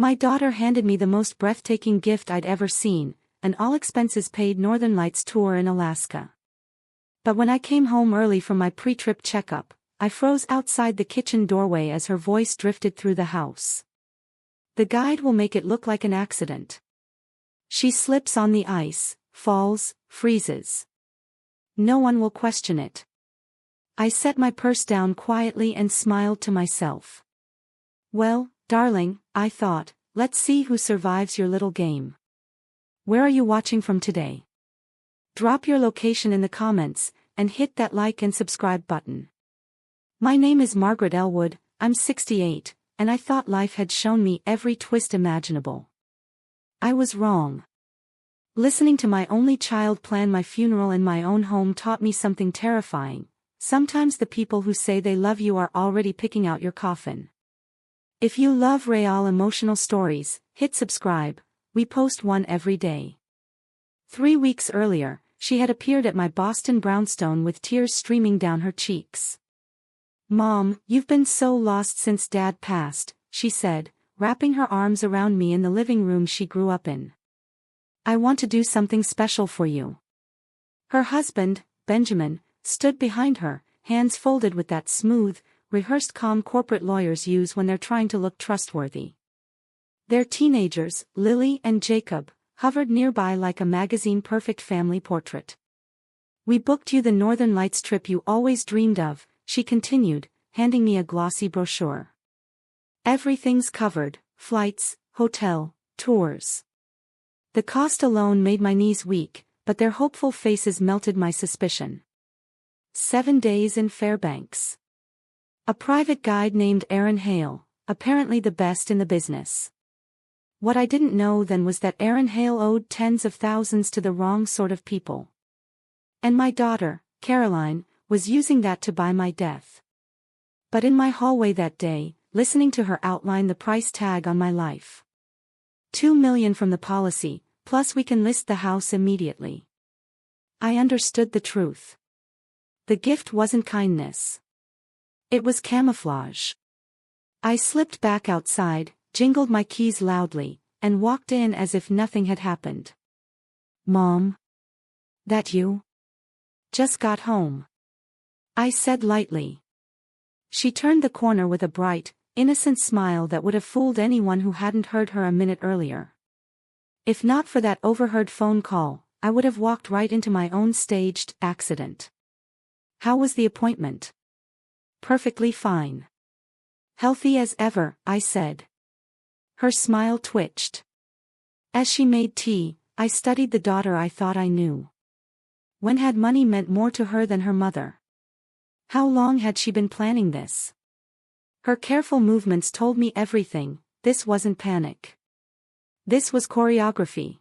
My daughter handed me the most breathtaking gift I'd ever seen, an all-expenses-paid Northern Lights tour in Alaska. But when I came home early from my pre-trip checkup, I froze outside the kitchen doorway as her voice drifted through the house. The guide will make it look like an accident. She slips on the ice, falls, freezes. No one will question it. I set my purse down quietly and smiled to myself. Well, darling, I thought, let's see who survives your little game. Where are you watching from today? Drop your location in the comments, and hit that like and subscribe button. My name is Margaret Elwood, I'm 68, and I thought life had shown me every twist imaginable. I was wrong. Listening to my only child plan my funeral in my own home taught me something terrifying. Sometimes the people who say they love you are already picking out your coffin. If you love real emotional stories, hit subscribe, we post one every day. 3 weeks earlier, she had appeared at my Boston brownstone with tears streaming down her cheeks. Mom, you've been so lost since Dad passed, she said, wrapping her arms around me in the living room she grew up in. I want to do something special for you. Her husband, Benjamin, stood behind her, hands folded with that smooth, rehearsed calm corporate lawyers use when they're trying to look trustworthy. Their teenagers, Lily and Jacob, hovered nearby like a magazine-perfect family portrait. We booked you the Northern Lights trip you always dreamed of, she continued, handing me a glossy brochure. Everything's covered, flights, hotel, tours. The cost alone made my knees weak, but their hopeful faces melted my suspicion. 7 days in Fairbanks. A private guide named Aaron Hale, apparently the best in the business. What I didn't know then was that Aaron Hale owed tens of thousands to the wrong sort of people. And my daughter, Caroline, was using that to buy my death. But in my hallway that day, listening to her outline the price tag on my life. $2 million from the policy, plus we can list the house immediately. I understood the truth. The gift wasn't kindness. It was camouflage. I slipped back outside, jingled my keys loudly, and walked in as if nothing had happened. Mom? That you? Just got home. I said lightly. She turned the corner with a bright, innocent smile that would have fooled anyone who hadn't heard her a minute earlier. If not for that overheard phone call, I would have walked right into my own staged accident. How was the appointment? Perfectly fine. Healthy as ever, I said. Her smile twitched. As she made tea, I studied the daughter I thought I knew. When had money meant more to her than her mother? How long had she been planning this? Her careful movements told me everything. This wasn't panic. This was choreography.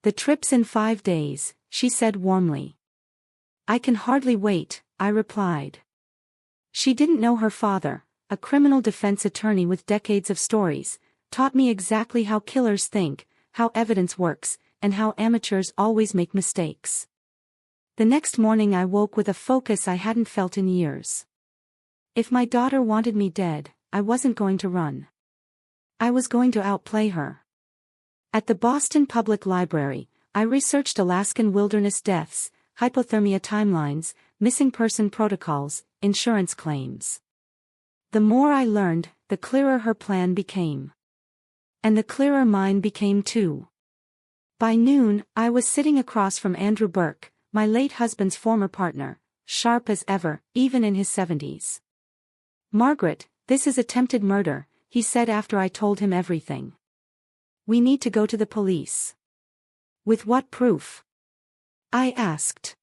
The trip's in 5 days, she said warmly. I can hardly wait, I replied. She didn't know her father, a criminal defense attorney with decades of stories, taught me exactly how killers think, how evidence works, and how amateurs always make mistakes. The next morning I woke with a focus I hadn't felt in years. If my daughter wanted me dead, I wasn't going to run. I was going to outplay her. At the Boston Public Library, I researched Alaskan wilderness deaths, hypothermia timelines, missing person protocols, insurance claims. The more I learned, the clearer her plan became. And the clearer mine became too. By noon, I was sitting across from Andrew Burke, my late husband's former partner, sharp as ever, even in his 70s. Margaret, this is attempted murder, he said after I told him everything. We need to go to the police. With what proof? I asked.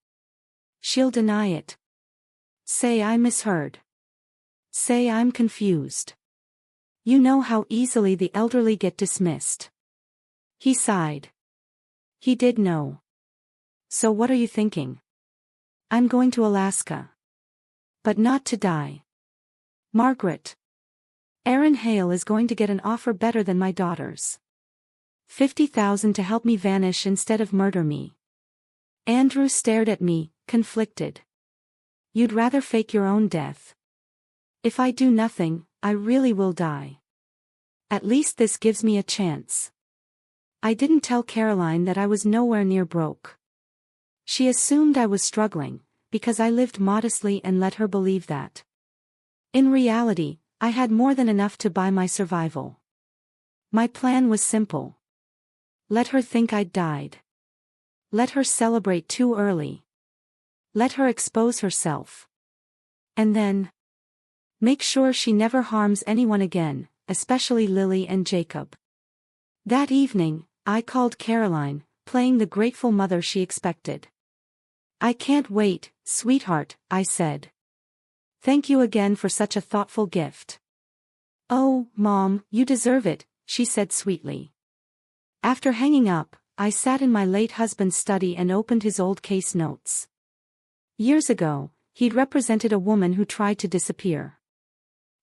She'll deny it. Say I misheard. Say I'm confused. You know how easily the elderly get dismissed. He sighed. He did know. So what are you thinking? I'm going to Alaska. But not to die. Margaret. Aaron Hale is going to get an offer better than my daughter's. $50,000 to help me vanish instead of murder me. Andrew stared at me, conflicted. You'd rather fake your own death. If I do nothing, I really will die. At least this gives me a chance. I didn't tell Caroline that I was nowhere near broke. She assumed I was struggling, because I lived modestly and let her believe that. In reality, I had more than enough to buy my survival. My plan was simple. Let her think I'd died. Let her celebrate too early. Let her expose herself. And then make sure she never harms anyone again, especially Lily and Jacob. That evening, I called Caroline, playing the grateful mother she expected. I can't wait, sweetheart, I said. Thank you again for such a thoughtful gift. Oh, Mom, you deserve it, she said sweetly. After hanging up, I sat in my late husband's study and opened his old case notes. Years ago, he'd represented a woman who tried to disappear.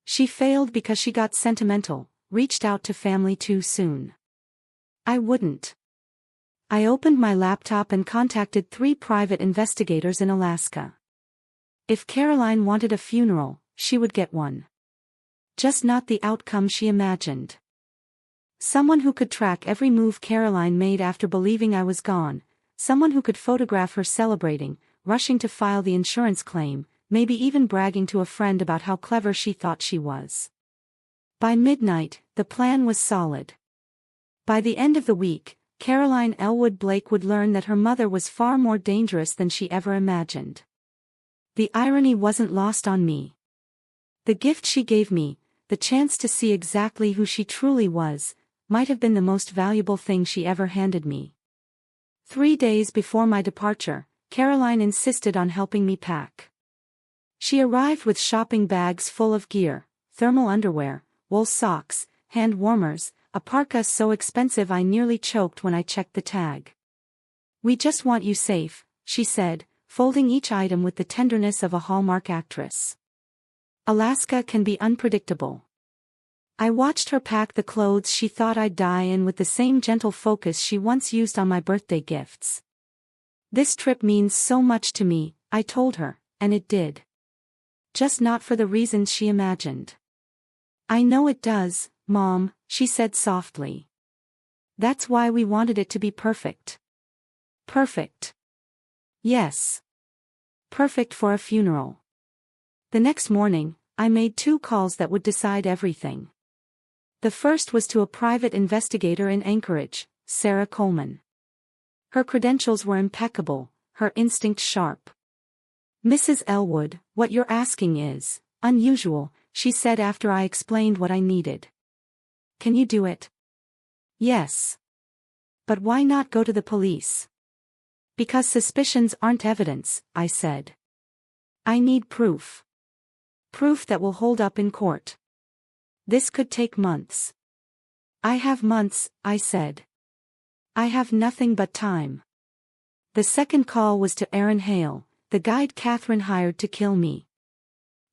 She failed because she got sentimental, reached out to family too soon. I wouldn't. I opened my laptop and contacted 3 private investigators in Alaska. If Caroline wanted a funeral, she would get one. Just not the outcome she imagined. Someone who could track every move Caroline made after believing I was gone, someone who could photograph her celebrating, rushing to file the insurance claim, maybe even bragging to a friend about how clever she thought she was. By midnight, the plan was solid. By the end of the week, Caroline Elwood Blake would learn that her mother was far more dangerous than she ever imagined. The irony wasn't lost on me. The gift she gave me, the chance to see exactly who she truly was, might have been the most valuable thing she ever handed me. 3 days before my departure, Caroline insisted on helping me pack. She arrived with shopping bags full of gear, thermal underwear, wool socks, hand warmers, a parka so expensive I nearly choked when I checked the tag. We just want you safe, she said, folding each item with the tenderness of a Hallmark actress. Alaska can be unpredictable. I watched her pack the clothes she thought I'd die in with the same gentle focus she once used on my birthday gifts. This trip means so much to me, I told her, and it did. Just not for the reasons she imagined. I know it does, Mom, she said softly. That's why we wanted it to be perfect. Perfect. Yes. Perfect for a funeral. The next morning, I made 2 calls that would decide everything. The first was to a private investigator in Anchorage, Sarah Coleman. Her credentials were impeccable, her instinct sharp. Mrs. Elwood, what you're asking is unusual, she said after I explained what I needed. Can you do it? Yes. But why not go to the police? Because suspicions aren't evidence, I said. I need proof. Proof that will hold up in court. This could take months. I have months, I said. I have nothing but time. The second call was to Aaron Hale, the guide Catherine hired to kill me.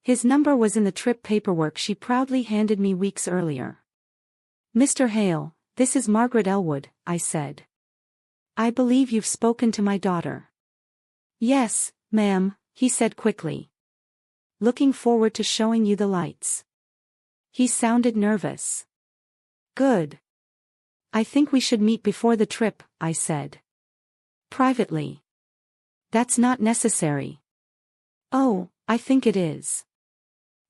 His number was in the trip paperwork she proudly handed me weeks earlier. Mr. Hale, this is Margaret Elwood, I said. I believe you've spoken to my daughter. Yes, ma'am, he said quickly. Looking forward to showing you the lights. He sounded nervous. Good. I think we should meet before the trip, I said. Privately. That's not necessary. Oh, I think it is.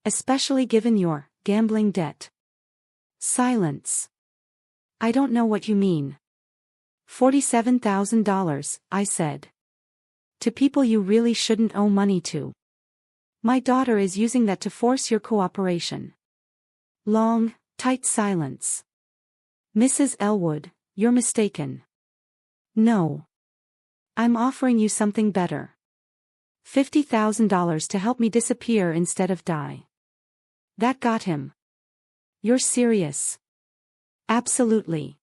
Especially given your gambling debt. Silence. I don't know what you mean. $47,000, I said. To people you really shouldn't owe money to. My daughter is using that to force your cooperation. Long, tight silence. Mrs. Elwood, you're mistaken. No. I'm offering you something better. $50,000 to help me disappear instead of die. That got him. You're serious? Absolutely.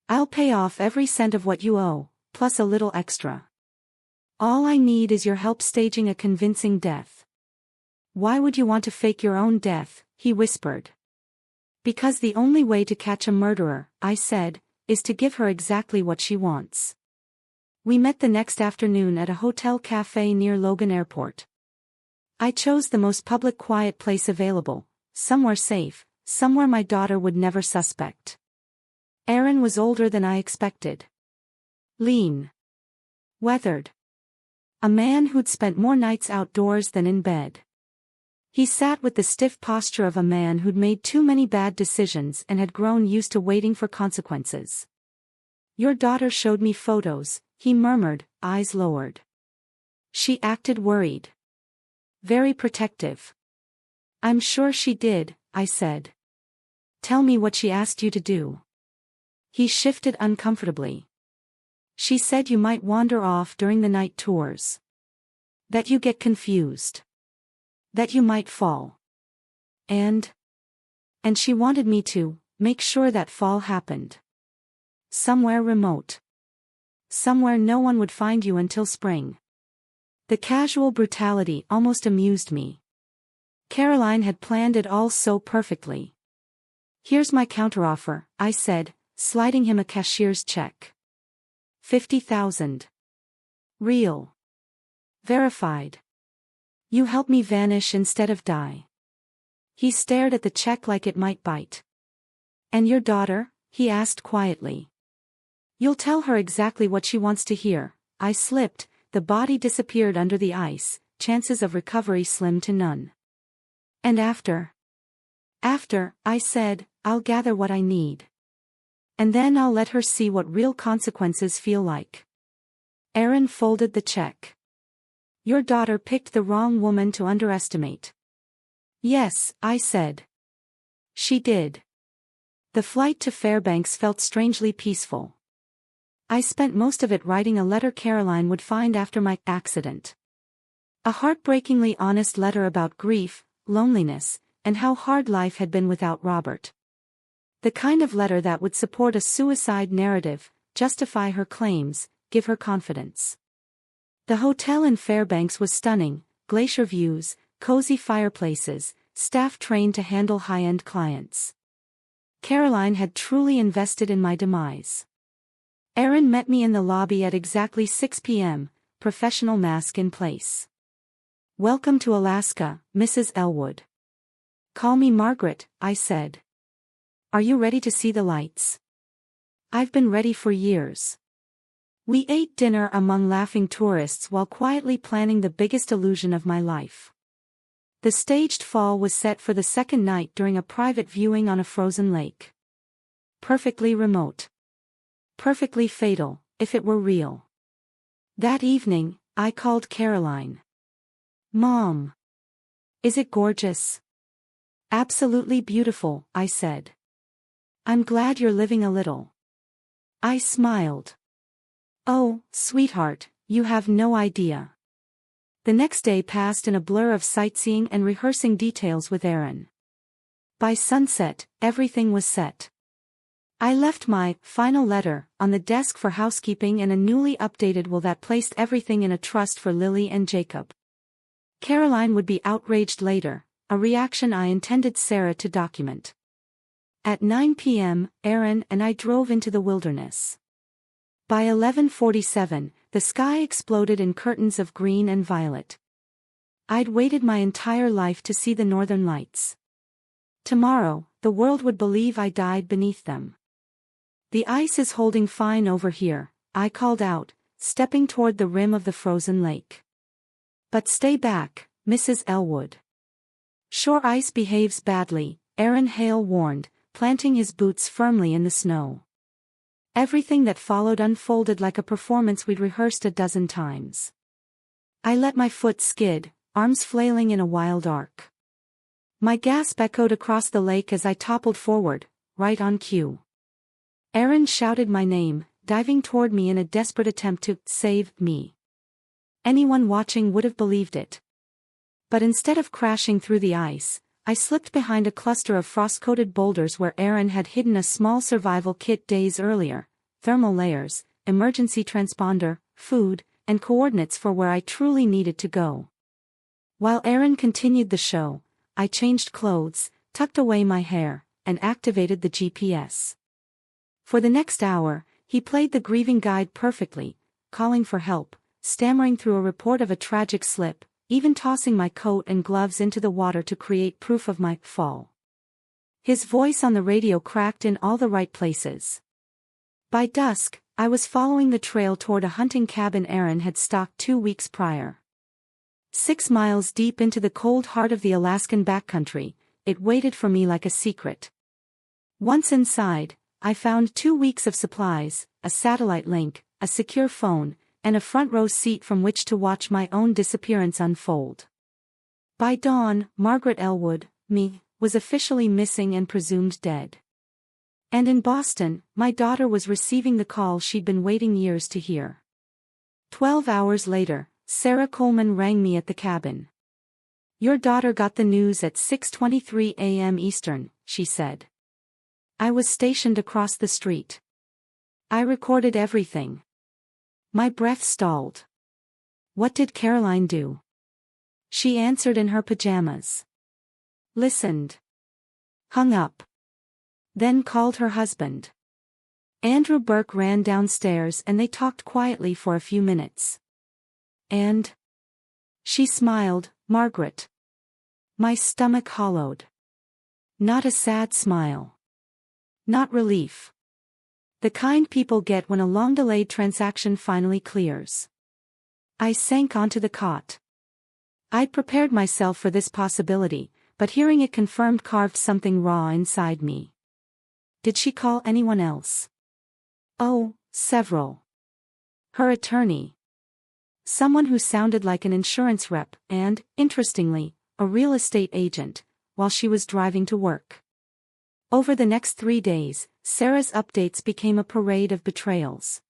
I'll pay off every cent of what you owe, plus a little extra. All I need is your help staging a convincing death. Why would you want to fake your own death? He whispered. Because the only way to catch a murderer, I said, is to give her exactly what she wants. We met the next afternoon at a hotel cafe near Logan Airport. I chose the most public quiet place available, somewhere safe, somewhere my daughter would never suspect. Aaron was older than I expected. Lean. Weathered. A man who'd spent more nights outdoors than in bed. He sat with the stiff posture of a man who'd made too many bad decisions and had grown used to waiting for consequences. "Your daughter showed me photos," he murmured, eyes lowered. "She acted worried. Very protective." "I'm sure she did," I said. "Tell me what she asked you to do." He shifted uncomfortably. "She said you might wander off during the night tours. That you get confused. That you might fall. And she wanted me to make sure that fall happened. Somewhere remote. Somewhere no one would find you until spring." The casual brutality almost amused me. Caroline had planned it all so perfectly. "Here's my counteroffer," I said, sliding him a cashier's check. 50,000. Real. Verified. "You help me vanish instead of die." He stared at the check like it might bite. "And your daughter?" he asked quietly. "You'll tell her exactly what she wants to hear." I slipped, the body disappeared under the ice, chances of recovery slim to none. "And after?" "After," I said, "I'll gather what I need. And then I'll let her see what real consequences feel like." Aaron folded the check. "Your daughter picked the wrong woman to underestimate." "Yes," I said. "She did." The flight to Fairbanks felt strangely peaceful. I spent most of it writing a letter Caroline would find after my accident. A heartbreakingly honest letter about grief, loneliness, and how hard life had been without Robert. The kind of letter that would support a suicide narrative, justify her claims, give her confidence. The hotel in Fairbanks was stunning, glacier views, cozy fireplaces, staff trained to handle high-end clients. Caroline had truly invested in my demise. Aaron met me in the lobby at exactly 6 p.m., professional mask in place. "Welcome to Alaska, Mrs. Elwood." "Call me Margaret," I said. "Are you ready to see the lights?" "I've been ready for years." We ate dinner among laughing tourists while quietly planning the biggest illusion of my life. The staged fall was set for the second night during a private viewing on a frozen lake. Perfectly remote. Perfectly fatal, if it were real. That evening, I called Caroline. "Mom. Is it gorgeous?" "Absolutely beautiful," I said. "I'm glad you're living a little." I smiled. "Oh, sweetheart, you have no idea." The next day passed in a blur of sightseeing and rehearsing details with Aaron. By sunset, everything was set. I left my final letter on the desk for housekeeping and a newly updated will that placed everything in a trust for Lily and Jacob. Caroline would be outraged later, a reaction I intended Sarah to document. At 9 p.m., Aaron and I drove into the wilderness. By 11:47, the sky exploded in curtains of green and violet. I'd waited my entire life to see the northern lights. Tomorrow, the world would believe I died beneath them. "The ice is holding fine over here," I called out, stepping toward the rim of the frozen lake. "But stay back, Mrs. Elwood." "Shore ice behaves badly," Aaron Hale warned, planting his boots firmly in the snow. Everything that followed unfolded like a performance we'd rehearsed a dozen times. I let my foot skid, arms flailing in a wild arc. My gasp echoed across the lake as I toppled forward, right on cue. Aaron shouted my name, diving toward me in a desperate attempt to save me. Anyone watching would have believed it. But instead of crashing through the ice, I slipped behind a cluster of frost-coated boulders where Aaron had hidden a small survival kit days earlier, thermal layers, emergency transponder, food, and coordinates for where I truly needed to go. While Aaron continued the show, I changed clothes, tucked away my hair, and activated the GPS. For the next hour, he played the grieving guide perfectly, calling for help, stammering through a report of a tragic slip, even tossing my coat and gloves into the water to create proof of my fall. His voice on the radio cracked in all the right places. By dusk, I was following the trail toward a hunting cabin Aaron had stalked 2 weeks prior. 6 miles deep into the cold heart of the Alaskan backcountry, it waited for me like a secret. Once inside, I found 2 weeks of supplies, a satellite link, a secure phone, and a front-row seat from which to watch my own disappearance unfold. By dawn, Margaret Elwood, me, was officially missing and presumed dead. And in Boston, my daughter was receiving the call she'd been waiting years to hear. 12 hours later, Sarah Coleman rang me at the cabin. "Your daughter got the news at 6:23 a.m. Eastern," she said. I was stationed across the street. I recorded everything. My breath stalled. What did Caroline do? She answered in her pajamas. Listened. Hung up. Then called her husband. Andrew Burke ran downstairs and they talked quietly for a few minutes. And? She smiled, Margaret. My stomach hollowed. Not a sad smile. Not relief. The kind people get when a long-delayed transaction finally clears. I sank onto the cot. I'd prepared myself for this possibility, but hearing it confirmed carved something raw inside me. Did she call anyone else? Oh, several. Her attorney. Someone who sounded like an insurance rep and, interestingly, a real estate agent, while she was driving to work. Over the next 3 days, Sarah's updates became a parade of betrayals.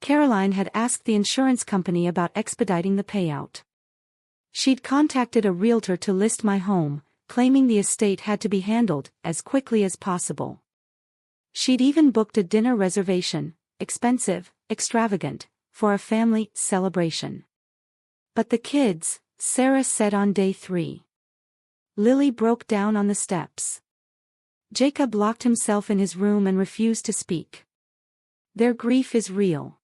Caroline had asked the insurance company about expediting the payout. She'd contacted a realtor to list my home, claiming the estate had to be handled as quickly as possible. She'd even booked a dinner reservation, expensive, extravagant, for a family celebration. But the kids, Sarah said on day 3. Lily broke down on the steps. Jacob locked himself in his room and refused to speak. Their grief is real.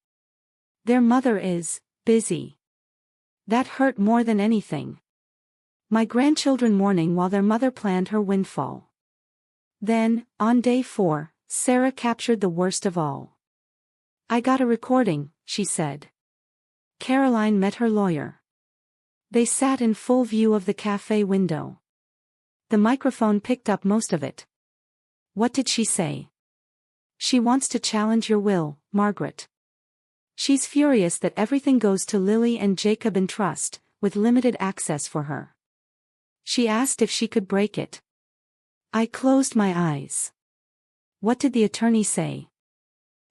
Their mother is busy. That hurt more than anything. My grandchildren mourning while their mother planned her windfall. Then, on day 4, Sarah captured the worst of all. I got a recording, she said. Caroline met her lawyer. They sat in full view of the cafe window. The microphone picked up most of it. What did she say? She wants to challenge your will, Margaret. She's furious that everything goes to Lily and Jacob in trust, with limited access for her. She asked if she could break it. I closed my eyes. What did the attorney say?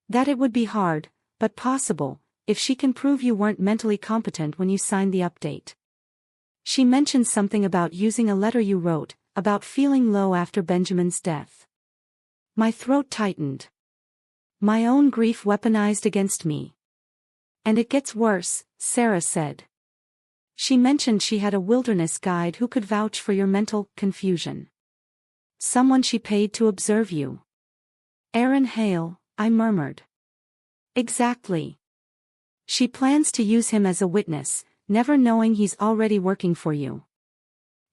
That it would be hard, but possible, if she can prove you weren't mentally competent when you signed the update. She mentioned something about using a letter you wrote, about feeling low after Benjamin's death. My throat tightened. My own grief weaponized against me. And it gets worse, Sarah said. She mentioned she had a wilderness guide who could vouch for your mental confusion. Someone she paid to observe you. Aaron Hale, I murmured. Exactly. She plans to use him as a witness, never knowing he's already working for you.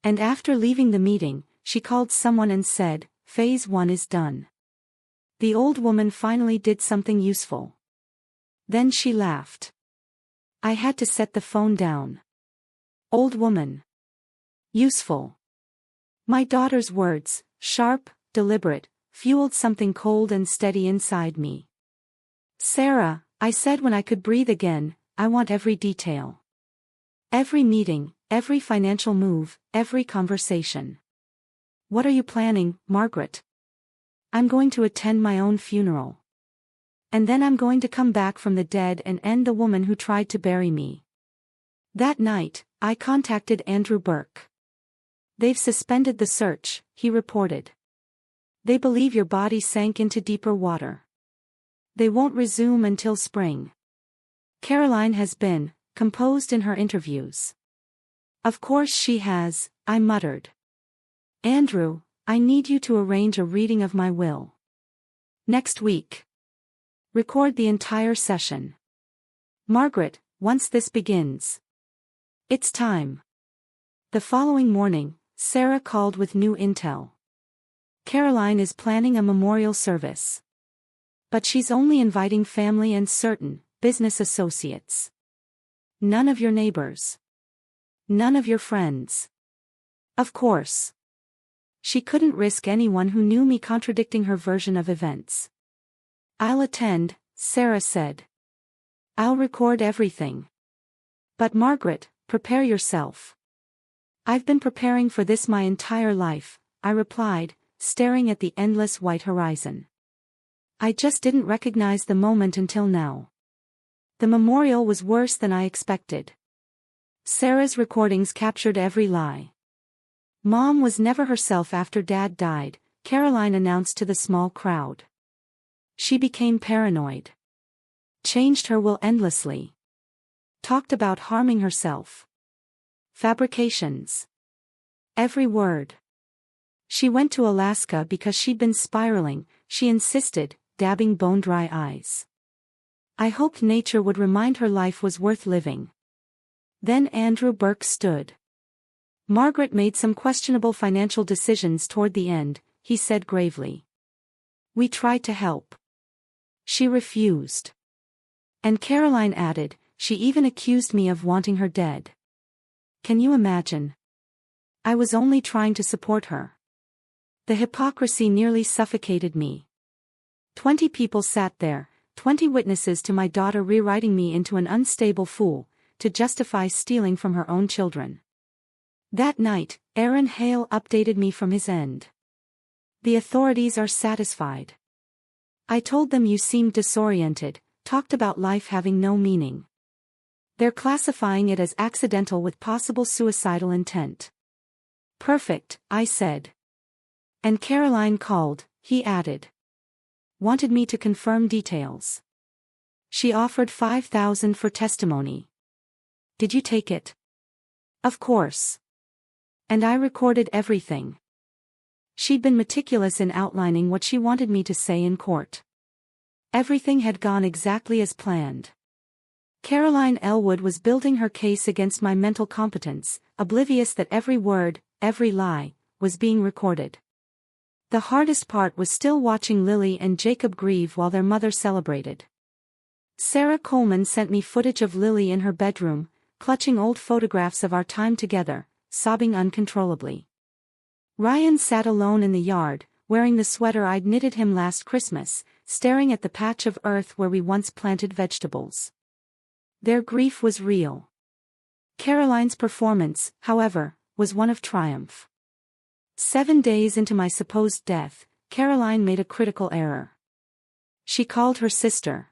And after leaving the meeting, she called someone and said, Phase 1 is done. The old woman finally did something useful. Then she laughed. I had to set the phone down. Old woman. Useful. My daughter's words, sharp, deliberate, fueled something cold and steady inside me. Sarah, I said when I could breathe again, I want every detail. Every meeting, every financial move, every conversation. What are you planning, Margaret? I'm going to attend my own funeral. And then I'm going to come back from the dead and end the woman who tried to bury me. That night, I contacted Andrew Burke. They've suspended the search, he reported. They believe your body sank into deeper water. They won't resume until spring. Caroline has been composed in her interviews. Of course she has, I muttered. Andrew, I need you to arrange a reading of my will. Next week. Record the entire session. Margaret, once this begins. It's time. The following morning, Sarah called with new intel. Caroline is planning a memorial service. But she's only inviting family and certain business associates. None of your neighbors. None of your friends. Of course. She couldn't risk anyone who knew me contradicting her version of events. I'll attend, Sarah said. I'll record everything. But Margaret, prepare yourself. I've been preparing for this my entire life, I replied, staring at the endless white horizon. I just didn't recognize the moment until now. The memorial was worse than I expected. Sarah's recordings captured every lie. Mom was never herself after Dad died, Caroline announced to the small crowd. She became paranoid. Changed her will endlessly. Talked about harming herself. Fabrications. Every word. She went to Alaska because she'd been spiraling, she insisted, dabbing bone-dry eyes. I hoped nature would remind her life was worth living. Then Andrew Burke stood. Margaret made some questionable financial decisions toward the end, he said gravely. We tried to help. She refused. And Caroline added, she even accused me of wanting her dead. Can you imagine? I was only trying to support her. The hypocrisy nearly suffocated me. 20 people sat there, 20 witnesses to my daughter rewriting me into an unstable fool, to justify stealing from her own children. That night, Aaron Hale updated me from his end. The authorities are satisfied. I told them you seemed disoriented, talked about life having no meaning. They're classifying it as accidental with possible suicidal intent. Perfect, I said. And Caroline called, he added. Wanted me to confirm details. She offered $5,000 for testimony. Did you take it? Of course. And I recorded everything. She'd been meticulous in outlining what she wanted me to say in court. Everything had gone exactly as planned. Caroline Elwood was building her case against my mental competence, oblivious that every word, every lie, was being recorded. The hardest part was still watching Lily and Jacob grieve while their mother celebrated. Sarah Coleman sent me footage of Lily in her bedroom, clutching old photographs of our time together, sobbing uncontrollably. Ryan sat alone in the yard, wearing the sweater I'd knitted him last Christmas, staring at the patch of earth where we once planted vegetables. Their grief was real. Caroline's performance, however, was one of triumph. 7 days into my supposed death, Caroline made a critical error. She called her sister.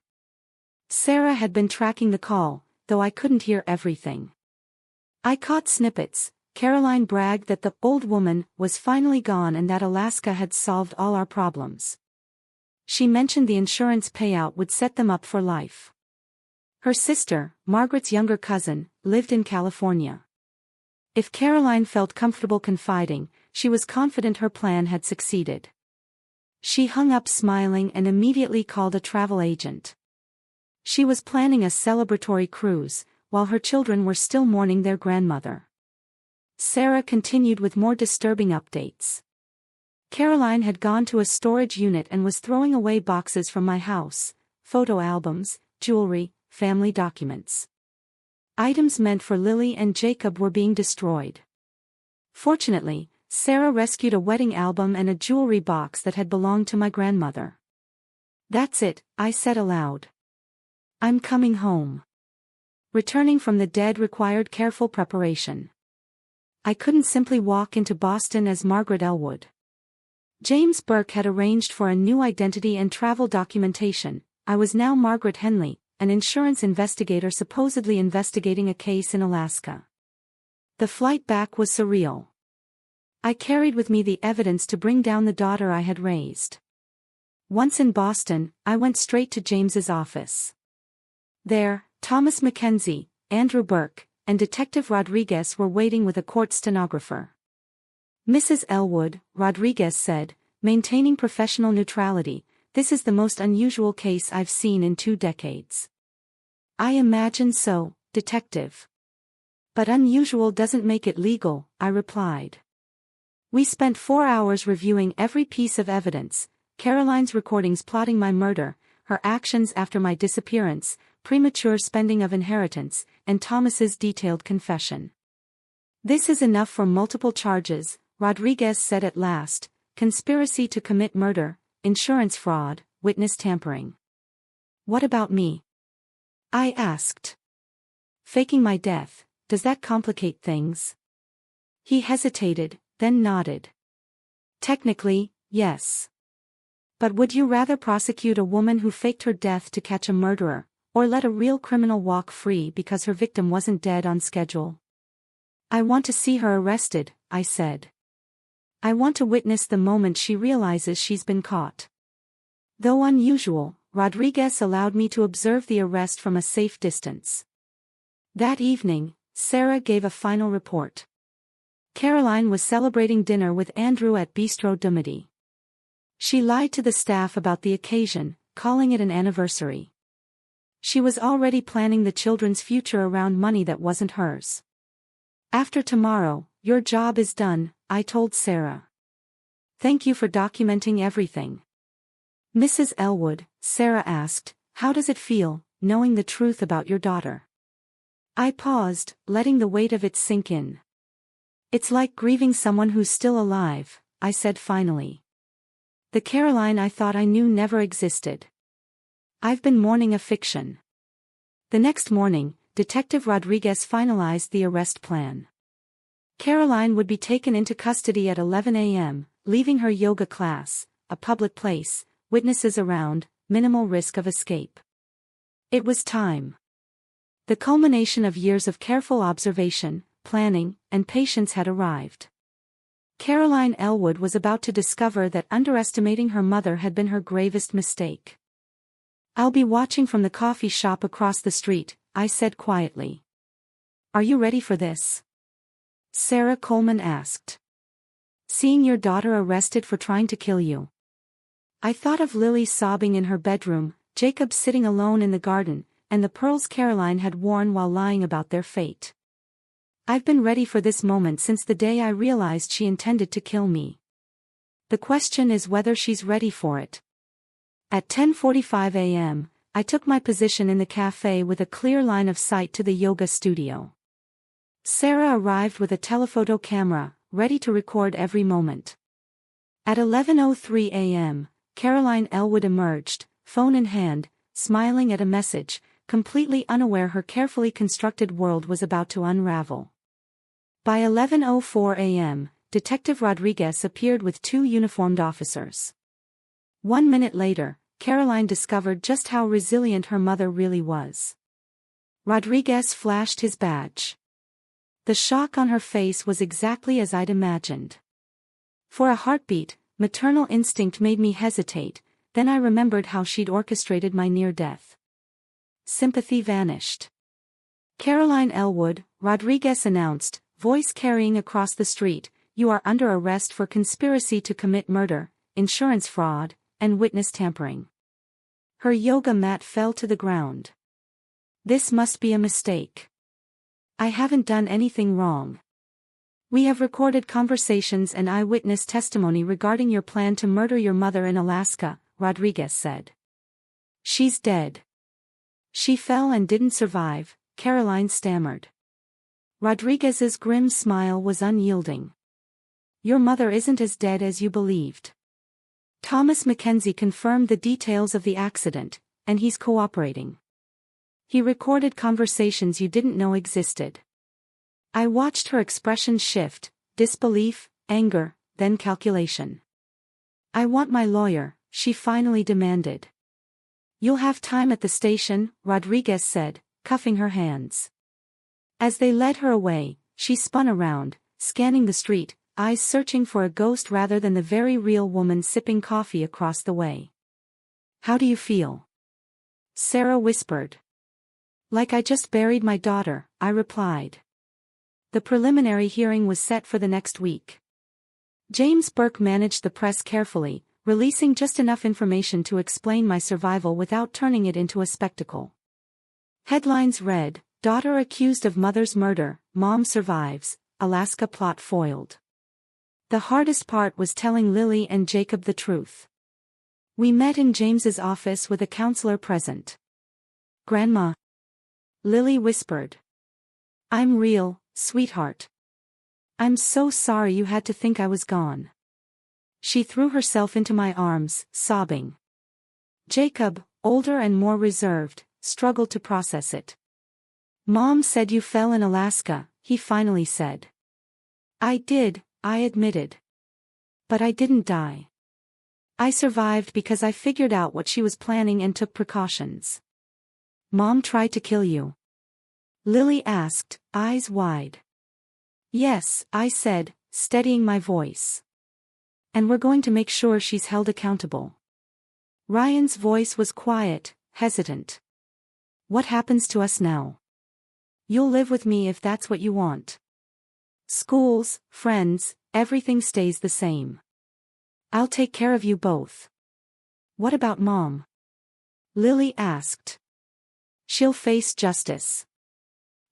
Sarah had been tracking the call, though I couldn't hear everything. I caught snippets. Caroline bragged that the old woman was finally gone and that Alaska had solved all our problems. She mentioned the insurance payout would set them up for life. Her sister, Margaret's younger cousin, lived in California. If Caroline felt comfortable confiding, she was confident her plan had succeeded. She hung up smiling and immediately called a travel agent. She was planning a celebratory cruise, while her children were still mourning their grandmother. Sarah continued with more disturbing updates. Caroline had gone to a storage unit and was throwing away boxes from my house, photo albums, jewelry, family documents. Items meant for Lily and Jacob were being destroyed. Fortunately, Sarah rescued a wedding album and a jewelry box that had belonged to my grandmother. That's it, I said aloud. I'm coming home. Returning from the dead required careful preparation. I couldn't simply walk into Boston as Margaret Elwood. James Burke had arranged for a new identity and travel documentation. I was now Margaret Henley, an insurance investigator supposedly investigating a case in Alaska. The flight back was surreal. I carried with me the evidence to bring down the daughter I had raised. Once in Boston, I went straight to James's office. There, Thomas Mackenzie, Andrew Burke, and Detective Rodriguez were waiting with a court stenographer. Mrs. Elwood, Rodriguez said, maintaining professional neutrality, this is the most unusual case I've seen in 2 decades. I imagine so, Detective. But unusual doesn't make it legal, I replied. We spent 4 hours reviewing every piece of evidence: Caroline's recordings plotting my murder, her actions after my disappearance, premature spending of inheritance, and Thomas's detailed confession. "This is enough for multiple charges," Rodriguez said at last: "conspiracy to commit murder, insurance fraud, witness tampering." "What about me?" I asked. "Faking my death, does that complicate things?" He hesitated, then nodded. "Technically, yes. But would you rather prosecute a woman who faked her death to catch a murderer, or let a real criminal walk free because her victim wasn't dead on schedule?" "I want to see her arrested," I said. "I want to witness the moment she realizes she's been caught." Though unusual, Rodriguez allowed me to observe the arrest from a safe distance. That evening, Sarah gave a final report. Caroline was celebrating dinner with Andrew at Bistro du Midi. She lied to the staff about the occasion, calling it an anniversary. She was already planning the children's future around money that wasn't hers. "After tomorrow, your job is done," I told Sarah. "Thank you for documenting everything." "Mrs. Elwood," Sarah asked, "how does it feel, knowing the truth about your daughter?" I paused, letting the weight of it sink in. "It's like grieving someone who's still alive," I said finally. "The Caroline I thought I knew never existed. I've been mourning a fiction." The next morning, Detective Rodriguez finalized the arrest plan. Caroline would be taken into custody at 11 a.m., leaving her yoga class, a public place, witnesses around, minimal risk of escape. It was time. The culmination of years of careful observation, planning, and patience had arrived. Caroline Elwood was about to discover that underestimating her mother had been her gravest mistake. "I'll be watching from the coffee shop across the street," I said quietly. "Are you ready for this?" Sarah Coleman asked. "Seeing your daughter arrested for trying to kill you?" I thought of Lily sobbing in her bedroom, Jacob sitting alone in the garden, and the pearls Caroline had worn while lying about their fate. I've been ready for this moment since the day I realized she intended to kill me. The question is whether she's ready for it. At 10:45 a.m., I took my position in the cafe with a clear line of sight to the yoga studio. Sarah arrived with a telephoto camera, ready to record every moment. At 11:03 a.m., Caroline Elwood emerged, phone in hand, smiling at a message, completely unaware her carefully constructed world was about to unravel. By 11:04 a.m., Detective Rodriguez appeared with 2 uniformed officers. 1 minute later, Caroline discovered just how resilient her mother really was. Rodriguez flashed his badge. The shock on her face was exactly as I'd imagined. For a heartbeat, maternal instinct made me hesitate, then I remembered how she'd orchestrated my near death. Sympathy vanished. "Caroline Elwood," Rodriguez announced, voice carrying across the street, "you are under arrest for conspiracy to commit murder, insurance fraud, and witness tampering." Her yoga mat fell to the ground. "This must be a mistake. I haven't done anything wrong. We have recorded conversations and eyewitness testimony regarding your plan to murder your mother in Alaska," Rodriguez said. "She's dead." "She fell and didn't survive," Caroline stammered. Rodriguez's grim smile was unyielding. "Your mother isn't as dead as you believed. Thomas Mackenzie confirmed the details of the accident, and he's cooperating. He recorded conversations you didn't know existed." I watched her expression shift, disbelief, anger, then calculation. "I want my lawyer," she finally demanded. "You'll have time at the station," Rodriguez said, cuffing her hands. As they led her away, she spun around, scanning the street, eyes searching for a ghost rather than the very real woman sipping coffee across the way. "How do you feel?" Sarah whispered. "Like I just buried my daughter," I replied. The preliminary hearing was set for the next week. James Burke managed the press carefully, releasing just enough information to explain my survival without turning it into a spectacle. Headlines read, "Daughter accused of mother's murder, mom survives, Alaska plot foiled." The hardest part was telling Lily and Jacob the truth. We met in James's office with a counselor present. "Grandma," Lily whispered. "I'm real, sweetheart. I'm so sorry you had to think I was gone." She threw herself into my arms, sobbing. Jacob, older and more reserved, struggled to process it. "Mom said you fell in Alaska," he finally said. "I did," I admitted. "But I didn't die. I survived because I figured out what she was planning and took precautions." "Mom tried to kill you?" Lily asked, eyes wide. "Yes," I said, steadying my voice. "And we're going to make sure she's held accountable." Ryan's voice was quiet, hesitant. "What happens to us now?" "You'll live with me if that's what you want. Schools, friends, everything stays the same. I'll take care of you both." "What about Mom?" Lily asked. "She'll face justice.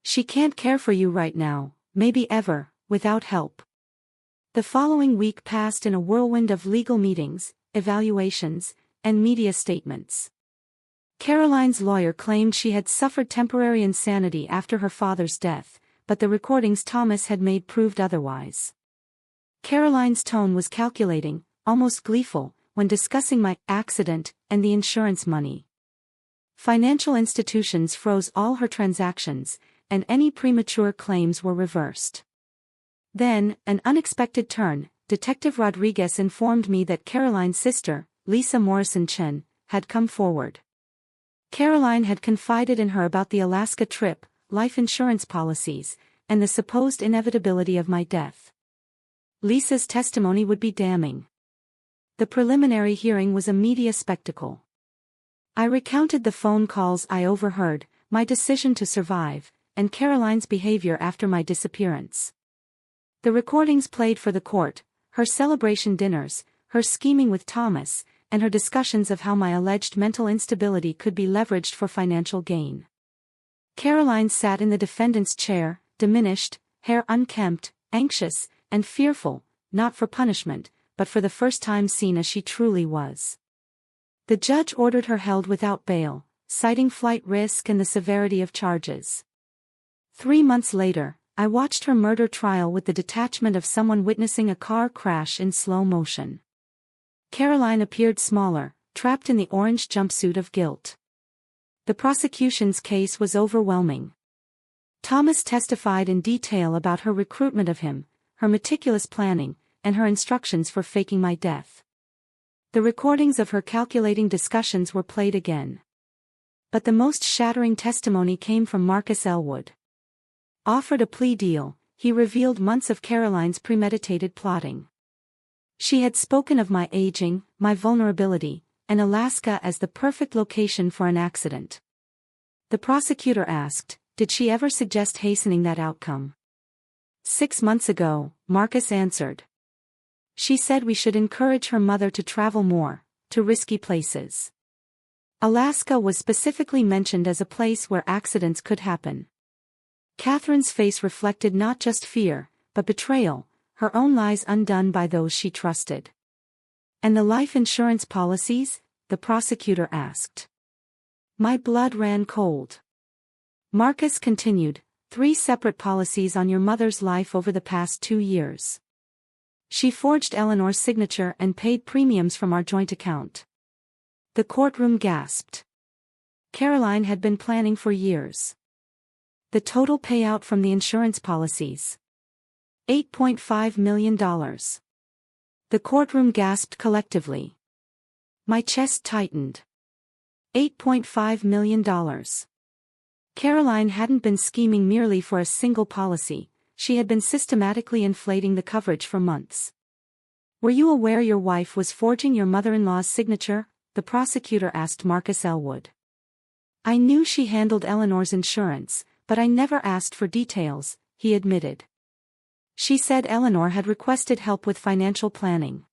She can't care for you right now, maybe ever, without help." The following week passed in a whirlwind of legal meetings, evaluations, and media statements. Caroline's lawyer claimed she had suffered temporary insanity after her father's death, but the recordings Thomas had made proved otherwise. Caroline's tone was calculating, almost gleeful, when discussing my accident and the insurance money. Financial institutions froze all her transactions, and any premature claims were reversed. Then, an unexpected turn, Detective Rodriguez informed me that Caroline's sister, Lisa Morrison Chen, had come forward. Caroline had confided in her about the Alaska trip, life insurance policies, and the supposed inevitability of my death. Lisa's testimony would be damning. The preliminary hearing was a media spectacle. I recounted the phone calls I overheard, my decision to survive, and Caroline's behavior after my disappearance. The recordings played for the court, her celebration dinners, her scheming with Thomas, and her discussions of how my alleged mental instability could be leveraged for financial gain. Caroline sat in the defendant's chair, diminished, hair unkempt, anxious, and fearful, not for punishment, but for the first time seen as she truly was. The judge ordered her held without bail, citing flight risk and the severity of charges. 3 months later, I watched her murder trial with the detachment of someone witnessing a car crash in slow motion. Caroline appeared smaller, trapped in the orange jumpsuit of guilt. The prosecution's case was overwhelming. Thomas testified in detail about her recruitment of him, her meticulous planning, and her instructions for faking my death. The recordings of her calculating discussions were played again. But the most shattering testimony came from Marcus Elwood. Offered a plea deal, he revealed months of Caroline's premeditated plotting. She had spoken of my aging, my vulnerability, and Alaska as the perfect location for an accident. The prosecutor asked, did she ever suggest hastening that outcome? 6 months ago, Marcus answered. She said we should encourage her mother to travel more, to risky places. Alaska was specifically mentioned as a place where accidents could happen. Catherine's face reflected not just fear, but betrayal, her own lies undone by those she trusted. And the life insurance policies? The prosecutor asked. My blood ran cold. Marcus continued, 3 separate policies on your mother's life over the past 2 years. She forged Eleanor's signature and paid premiums from our joint account. The courtroom gasped. Caroline had been planning for years. The total payout from the insurance policies. $8.5 million. The courtroom gasped collectively. My chest tightened. $8.5 million. Caroline hadn't been scheming merely for a single policy, she had been systematically inflating the coverage for months. Were you aware your wife was forging your mother-in-law's signature? The prosecutor asked Marcus Elwood. I knew she handled Eleanor's insurance, but I never asked for details, he admitted. She said Eleanor had requested help with financial planning.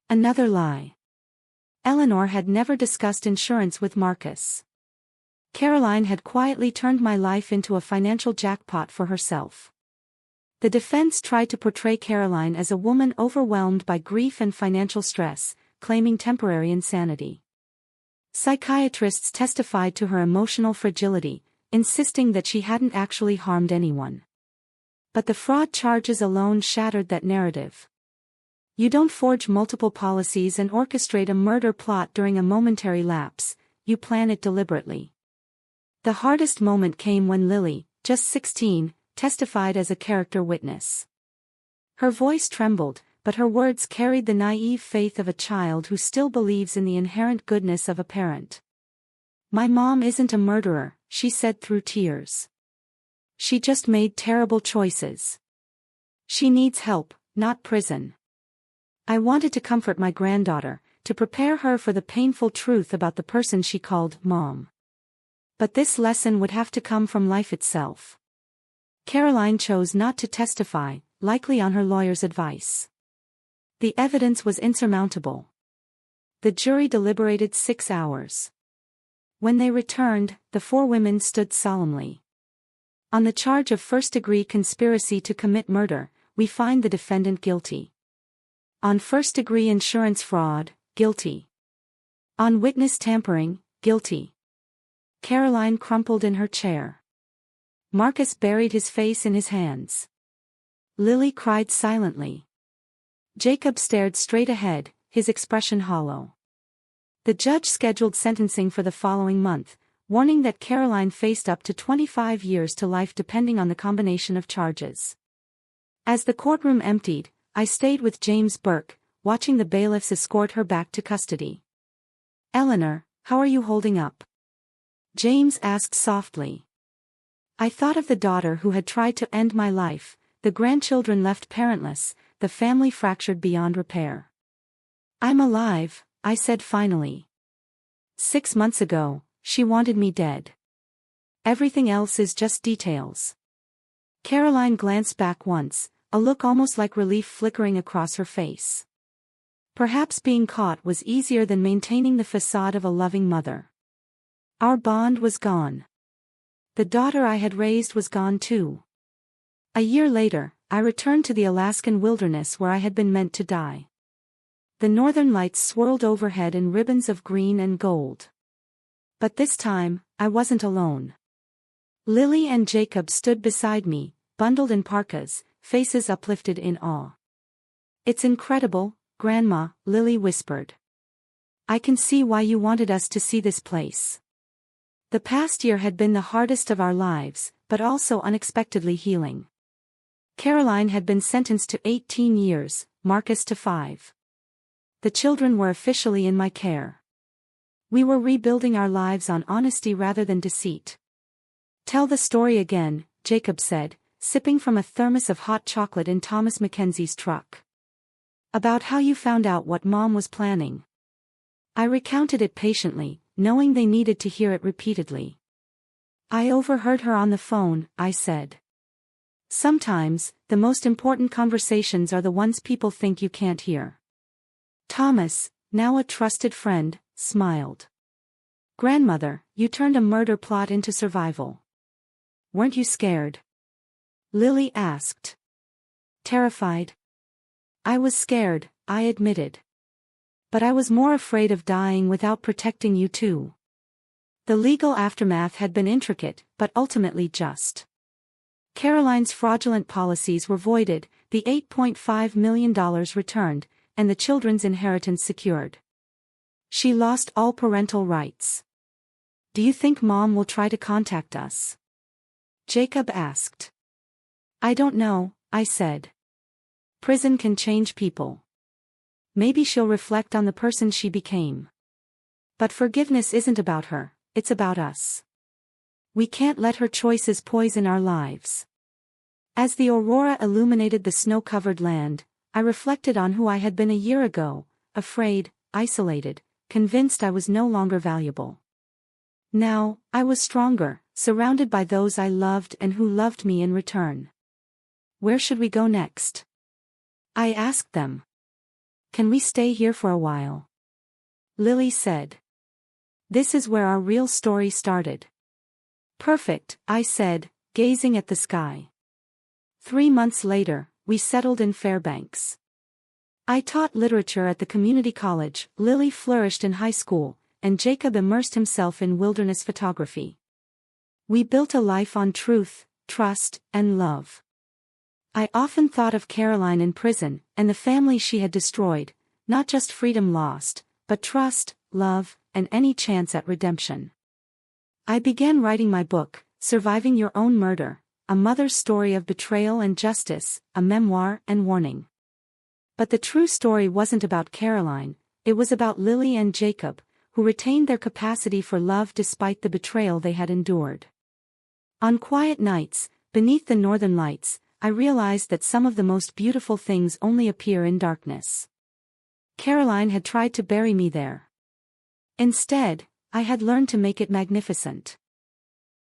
Another lie. Eleanor had never discussed insurance with Marcus. Caroline had quietly turned my life into a financial jackpot for herself. The defense tried to portray Caroline as a woman overwhelmed by grief and financial stress, claiming temporary insanity. Psychiatrists testified to her emotional fragility, insisting that she hadn't actually harmed anyone. But the fraud charges alone shattered that narrative. You don't forge multiple policies and orchestrate a murder plot during a momentary lapse, you plan it deliberately. The hardest moment came when Lily, just 16, testified as a character witness. Her voice trembled, but her words carried the naive faith of a child who still believes in the inherent goodness of a parent. "My mom isn't a murderer," she said through tears. "She just made terrible choices. She needs help, not prison." I wanted to comfort my granddaughter, to prepare her for the painful truth about the person she called Mom. But this lesson would have to come from life itself. Caroline chose not to testify, likely on her lawyer's advice. The evidence was insurmountable. The jury deliberated 6 hours. When they returned, the 4 women stood solemnly. On the charge of first-degree conspiracy to commit murder, we find the defendant guilty. On first-degree insurance fraud, guilty. On witness tampering, guilty. Caroline crumpled in her chair. Marcus buried his face in his hands. Lily cried silently. Jacob stared straight ahead, his expression hollow. The judge scheduled sentencing for the following month, warning that Caroline faced up to 25 years to life depending on the combination of charges. As the courtroom emptied, I stayed with James Burke, watching the bailiffs escort her back to custody. "Eleanor, how are you holding up?" James asked softly. I thought of the daughter who had tried to end my life, the grandchildren left parentless, the family fractured beyond repair. "I'm alive," I said finally. 6 months ago, she wanted me dead. Everything else is just details. Caroline glanced back once, a look almost like relief flickering across her face. Perhaps being caught was easier than maintaining the facade of a loving mother. Our bond was gone. The daughter I had raised was gone too. A year later, I returned to the Alaskan wilderness where I had been meant to die. The northern lights swirled overhead in ribbons of green and gold. But this time, I wasn't alone. Lily and Jacob stood beside me, bundled in parkas, faces uplifted in awe. "It's incredible, Grandma," Lily whispered. "I can see why you wanted us to see this place." The past year had been the hardest of our lives, but also unexpectedly healing. Caroline had been sentenced to 18 years, Marcus to 5. The children were officially in my care. We were rebuilding our lives on honesty rather than deceit. "Tell the story again," Jacob said, sipping from a thermos of hot chocolate in Thomas Mackenzie's truck. "About how you found out what Mom was planning." I recounted it patiently, knowing they needed to hear it repeatedly. "I overheard her on the phone," I said. Sometimes, the most important conversations are the ones people think you can't hear. Thomas, now a trusted friend, smiled. "Grandmother, you turned a murder plot into survival. Weren't you scared?" Lily asked. "Terrified." "I was scared," I admitted. "But I was more afraid of dying without protecting you too." The legal aftermath had been intricate, but ultimately just. Caroline's fraudulent policies were voided, the $8.5 million returned, and the children's inheritance secured. She lost all parental rights. "Do you think Mom will try to contact us?" Jacob asked. "I don't know," I said. "Prison can change people. Maybe she'll reflect on the person she became. But forgiveness isn't about her, it's about us. We can't let her choices poison our lives." As the aurora illuminated the snow-covered land, I reflected on who I had been a year ago, afraid, isolated, convinced I was no longer valuable. Now, I was stronger, surrounded by those I loved and who loved me in return. "Where should we go next?" I asked them. "Can we stay here for a while?" Lily said. "This is where our real story started." "Perfect," I said, gazing at the sky. 3 months later, we settled in Fairbanks. I taught literature at the community college, Lily flourished in high school, and Jacob immersed himself in wilderness photography. We built a life on truth, trust, and love. I often thought of Caroline in prison, and the family she had destroyed, not just freedom lost, but trust, love, and any chance at redemption. I began writing my book, Surviving Your Own Murder, a mother's story of betrayal and justice, a memoir and warning. But the true story wasn't about Caroline, it was about Lily and Jacob, who retained their capacity for love despite the betrayal they had endured. On quiet nights, beneath the northern lights, I realized that some of the most beautiful things only appear in darkness. Caroline had tried to bury me there. Instead, I had learned to make it magnificent.